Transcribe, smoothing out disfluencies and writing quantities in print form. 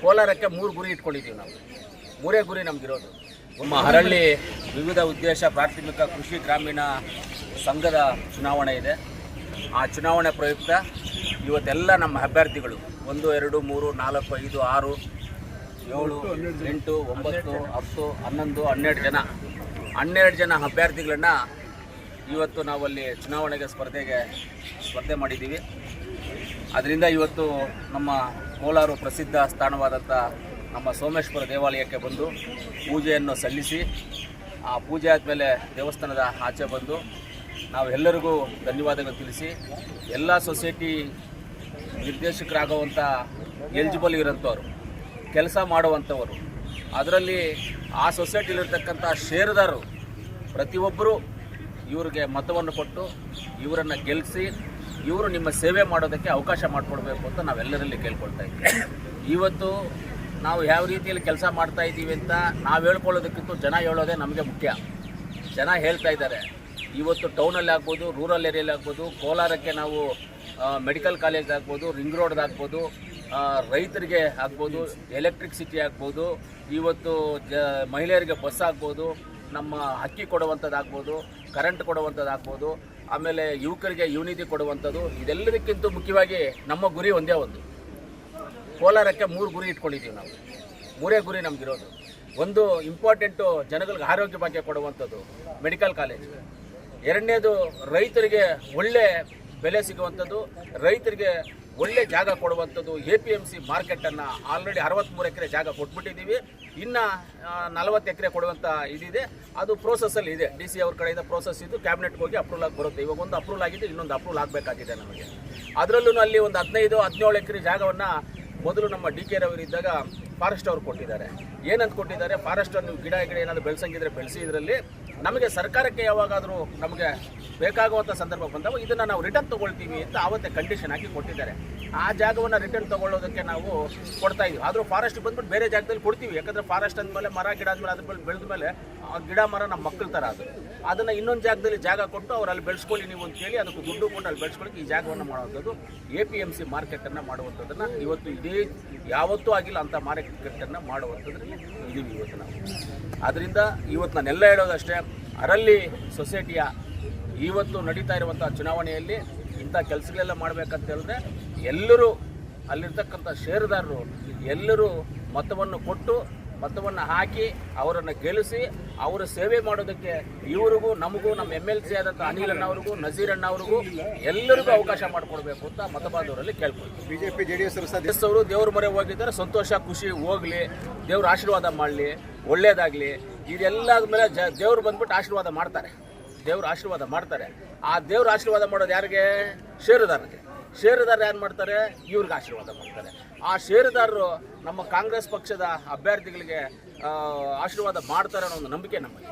ಕೋಲಾರಕ್ಕೆ 3 ಗುರಿ ಇಟ್ಕೊಂಡಿದ್ದೀವಿ ನಾವು. 3 ಗುರಿ ನಮಗಿರೋದು. ನಮ್ಮ ಹರಳ್ಳಿ ವಿವಿಧ ಉದ್ದೇಶ ಪ್ರಾಥಮಿಕ ಕೃಷಿ ಗ್ರಾಮೀಣ ಸಂಘದ ಚುನಾವಣೆ ಇದೆ. ಆ ಚುನಾವಣೆ ಪ್ರಯುಕ್ತ ಇವತ್ತೆಲ್ಲ ನಮ್ಮ ಅಭ್ಯರ್ಥಿಗಳು 1, 2, 3, 4, 5, 6, 7, 8, 9, 10, 11, 12 ಜನ ಅಭ್ಯರ್ಥಿಗಳನ್ನ ಇವತ್ತು ನಾವಲ್ಲಿ ಚುನಾವಣೆಗೆ ಸ್ಪರ್ಧೆ ಮಾಡಿದ್ದೀವಿ. ಅದರಿಂದ ಇವತ್ತು ನಮ್ಮ ಕೋಲಾರ ಪ್ರಸಿದ್ಧ ಸ್ಥಾನವಾದಂಥ ನಮ್ಮ ಸೋಮೇಶ್ವರ ದೇವಾಲಯಕ್ಕೆ ಬಂದು ಪೂಜೆಯನ್ನು ಸಲ್ಲಿಸಿ, ಆ ಪೂಜೆ ಆದಮೇಲೆ ದೇವಸ್ಥಾನದ ಆಚೆ ಬಂದು ನಾವೆಲ್ಲರಿಗೂ ಧನ್ಯವಾದಗಳು ತಿಳಿಸಿ, ಎಲ್ಲ ಸೊಸೈಟಿ ನಿರ್ದೇಶಕರಾಗುವಂಥ ಎಲಿಜಿಬಲ್ ಇರೋಂಥವ್ರು, ಕೆಲಸ ಮಾಡುವಂಥವರು, ಅದರಲ್ಲಿ ಆ ಸೊಸೈಟಿಲಿರ್ತಕ್ಕಂಥ ಷೇರುದಾರರು ಪ್ರತಿಯೊಬ್ಬರು ಇವ್ರಿಗೆ ಮತವನ್ನು ಕೊಟ್ಟು ಇವರನ್ನು ಗೆಲ್ಲಿಸಿ ಇವರು ನಿಮ್ಮ ಸೇವೆ ಮಾಡೋದಕ್ಕೆ ಅವಕಾಶ ಮಾಡಿಕೊಡ್ಬೇಕು ಅಂತ ನಾವೆಲ್ಲರಲ್ಲಿ ಕೇಳ್ಕೊಳ್ತಾ ಇದ್ದೀವಿ. ಇವತ್ತು ನಾವು ಯಾವ ರೀತಿಯಲ್ಲಿ ಕೆಲಸ ಮಾಡ್ತಾ ಇದ್ದೀವಿ ಅಂತ ನಾವು ಹೇಳ್ಕೊಳ್ಳೋದಕ್ಕಿಂತ ಜನ ಹೇಳೋದೇ ನಮಗೆ ಮುಖ್ಯ. ಜನ ಹೇಳ್ತಾ ಇದ್ದಾರೆ. ಇವತ್ತು ಟೌನಲ್ಲಿ ಆಗ್ಬೋದು, ರೂರಲ್ ಏರಿಯಲ್ಲಿ ಆಗ್ಬೋದು, ಕೋಲಾರಕ್ಕೆ ನಾವು ಮೆಡಿಕಲ್ ಕಾಲೇಜ್ ಆಗ್ಬೋದು, ರಿಂಗ್ ರೋಡ್ ಆಗ್ಬೋದು, ರೈತರಿಗೆ ಆಗ್ಬೋದು, ಎಲೆಕ್ಟ್ರಿಸಿಟಿ ಆಗ್ಬೋದು, ಇವತ್ತು ಮಹಿಳೆಯರಿಗೆ ಬಸ್ ಆಗ್ಬೋದು, ನಮ್ಮ ಅಕ್ಕಿ ಕೊಡುವಂಥದ್ದಾಗ್ಬೋದು, ಕರೆಂಟ್ ಕೊಡುವಂಥದ್ದಾಗ್ಬೋದು, ಆಮೇಲೆ ಯುವಕರಿಗೆ ಯುನಿಟಿ ಕೊಡುವಂಥದ್ದು. ಇದೆಲ್ಲದಕ್ಕಿಂತ ಮುಖ್ಯವಾಗಿ ನಮ್ಮ ಗುರಿ ಒಂದೇ ಒಂದು. ಕೋಲಾರಕ್ಕೆ 3 ಗುರಿ ಇಟ್ಕೊಂಡಿದ್ದೀವಿ ನಾವು. 3 ಗುರಿ ನಮಗಿರೋದು. ಒಂದು ಇಂಪಾರ್ಟೆಂಟು ಜನಗಳಿಗೆ ಆರೋಗ್ಯ ಭಾಗ್ಯ ಕೊಡುವಂಥದ್ದು, ಮೆಡಿಕಲ್ ಕಾಲೇಜ್. ಎರಡನೇದು ರೈತರಿಗೆ ಒಳ್ಳೆ ಬೆಲೆ ಸಿಗುವಂಥದ್ದು, ರೈತರಿಗೆ ಒಳ್ಳೆ ಜಾಗ ಕೊಡುವಂಥದ್ದು. APMC ಮಾರ್ಕೆಟನ್ನು ಆಲ್ರೆಡಿ 63 ಎಕರೆ ಜಾಗ ಕೊಟ್ಬಿಟ್ಟಿದ್ದೀವಿ. ಇನ್ನು 40 ಎಕರೆ ಕೊಡುವಂಥ ಇದಿದೆ. ಅದು ಪ್ರೋಸೆಸ್ಸಲ್ಲಿ ಇದೆ. DC ಅವ್ರ ಕಡೆಯಿಂದ ಪ್ರೋಸೆಸ್ ಇದು ಕ್ಯಾಬಿನೆಟ್ಗೆ ಹೋಗಿ ಅಪ್ರೂವಲ್ ಆಗಿ ಬರುತ್ತೆ. ಇವಾಗ ಒಂದು ಅಪ್ರೂವಲ್ ಆಗಿದೆ, ಇನ್ನೊಂದು ಅಪ್ರೂವಲ್ ಆಗಬೇಕಾಗಿದೆ ನಮಗೆ. ಅದರಲ್ಲೂ ಅಲ್ಲಿ ಒಂದು 15-17 ಎಕರೆ ಜಾಗವನ್ನು ಮೊದಲು ನಮ್ಮ DK ರವರು ಇದ್ದಾಗ ಫಾರೆಸ್ಟ್ ಅವರು ಕೊಟ್ಟಿದ್ದಾರೆ. ಏನಂತ ಕೊಟ್ಟಿದ್ದಾರೆ, ಫಾರೆಸ್ಟ್ ನೀವು ಗಿಡ ಏನಾದರೂ ಬೆಳೆಸಂಗಿದ್ರೆ ಬೆಳೆಸಿ, ಇದರಲ್ಲಿ ನಮಗೆ ಸರ್ಕಾರಕ್ಕೆ ಯಾವಾಗಾದರೂ ನಮಗೆ ಬೇಕಾಗುವಂಥ ಸಂದರ್ಭ ಬಂದಾಗ ಇದನ್ನು ನಾವು ರಿಟರ್ನ್ ತೊಗೊಳ್ತೀವಿ ಅಂತ ಆವತ್ತೇ ಕಂಡೀಷನ್ ಹಾಕಿ ಕೊಟ್ಟಿದ್ದಾರೆ. ಆ ಜಾಗವನ್ನು ರಿಟರ್ನ್ ತೊಗೊಳ್ಳೋದಕ್ಕೆ ನಾವು ಕೊಡ್ತಾ ಇದ್ದೀವಿ. ಆದರೂ ಫಾರೆಸ್ಟ್ ಬಂದ್ಬಿಟ್ಟು ಬೇರೆ ಜಾಗದಲ್ಲಿ ಕೊಡ್ತೀವಿ. ಯಾಕಂದರೆ ಫಾರೆಸ್ಟ್ ಅಂದಮೇಲೆ ಮರ ಗಿಡ ಆದಮೇಲೆ ಅದ್ರ ಮೇಲೆ ಬೆಳೆದ ಮೇಲೆ ಆ ಗಿಡ ಮರ ನಮ್ಮ ಮಕ್ಕಳ ಥರ ಅದು. ಅದನ್ನು ಇನ್ನೊಂದು ಜಾಗದಲ್ಲಿ ಜಾಗ ಕೊಟ್ಟು ಅವ್ರು ಅಲ್ಲಿ ಬೆಳೆಸ್ಕೊಳ್ಳಿ ನೀವು ಅಂತೇಳಿ ಅದಕ್ಕೆ ದುಡ್ಡು ಕೊಟ್ಟು ಅಲ್ಲಿ ಬೆಳೆಸ್ಕೊಳ್ಳಿ ಈ ಜಾಗವನ್ನು ಮಾಡುವಂಥದ್ದು. APMC ಮಾರ್ಕೆಟನ್ನು ಮಾಡುವಂಥದ್ದನ್ನು ಇವತ್ತು ಇದೇ ಯಾವತ್ತೂ ಆಗಿಲ್ಲ ಅಂಥ ಮಾರ್ಕೆಟನ್ನು ಮಾಡುವಂಥದ್ರಲ್ಲಿ ಇದೀವಿ ಇವತ್ತು ನಾವು. ಆದ್ದರಿಂದ ಇವತ್ತು ನಾನೆಲ್ಲ ಹೇಳೋದಷ್ಟೇ, ಹರಳ್ಳಿ ಸೊಸೈಟಿಯ ಇವತ್ತು ನಡೀತಾ ಇರುವಂಥ ಚುನಾವಣೆಯಲ್ಲಿ ಇಂಥ ಕೆಲಸಗಳೆಲ್ಲ ಮಾಡಬೇಕಂತ ಹೇಳಿದ್ರೆ ಎಲ್ಲರೂ ಅಲ್ಲಿರ್ತಕ್ಕಂಥ ಷೇರುದಾರರು ಎಲ್ಲರೂ ಮತವನ್ನು ಕೊಟ್ಟು ಮತವನ್ನು ಹಾಕಿ ಅವರನ್ನು ಗೆಲ್ಲಿಸಿ ಅವರ ಸೇವೆ ಮಾಡೋದಕ್ಕೆ ಇವರಿಗೂ ನಮಗೂ ನಮ್ಮ MLC ಆದಂಥ ಅನಿಲ್ ಅಣ್ಣವ್ರಿಗೂ ನಜೀರ್ ಅಣ್ಣವ್ರಿಗೂ ಎಲ್ಲರಿಗೂ ಅವಕಾಶ ಮಾಡಿಕೊಡ್ಬೇಕು ಅಂತ ಮತಬಾಂಧವರಲ್ಲಿ ಕೇಳ್ಕೊಳ್ತೀವಿ. BJP JDS ಅವರು ದೇವ್ರ ಮೊರೆ ಹೋಗಿದ್ದಾರೆ. ಸಂತೋಷ, ಖುಷಿ, ಹೋಗಲಿ, ದೇವ್ರ ಆಶೀರ್ವಾದ ಮಾಡಲಿ, ಒಳ್ಳೇದಾಗಲಿ. ಇದೆಲ್ಲದ ಮೇಲೆ ದೇವ್ರು ಬಂದ್ಬಿಟ್ಟು ಆಶೀರ್ವಾದ ಮಾಡ್ತಾರೆ. ದೇವ್ರ ಆಶೀರ್ವಾದ ಮಾಡ್ತಾರೆ. ಆ ದೇವ್ರ ಆಶೀರ್ವಾದ ಮಾಡೋದು ಯಾರಿಗೆ? ಷೇರುದಾರರಿಗೆ. ಷೇರುದಾರರು ಏನು ಮಾಡ್ತಾರೆ? ಇವ್ರಿಗೆ ಆಶೀರ್ವಾದ ಮಾಡ್ತಾರೆ. ಆ ಷೇರುದಾರರು ನಮ್ಮ ಕಾಂಗ್ರೆಸ್ ಪಕ್ಷದ ಅಭ್ಯರ್ಥಿಗಳಿಗೆ ಆಶೀರ್ವಾದ ಮಾಡ್ತಾರೆ ಅನ್ನೋ ಒಂದು ನಂಬಿಕೆ ನಮಗೆ.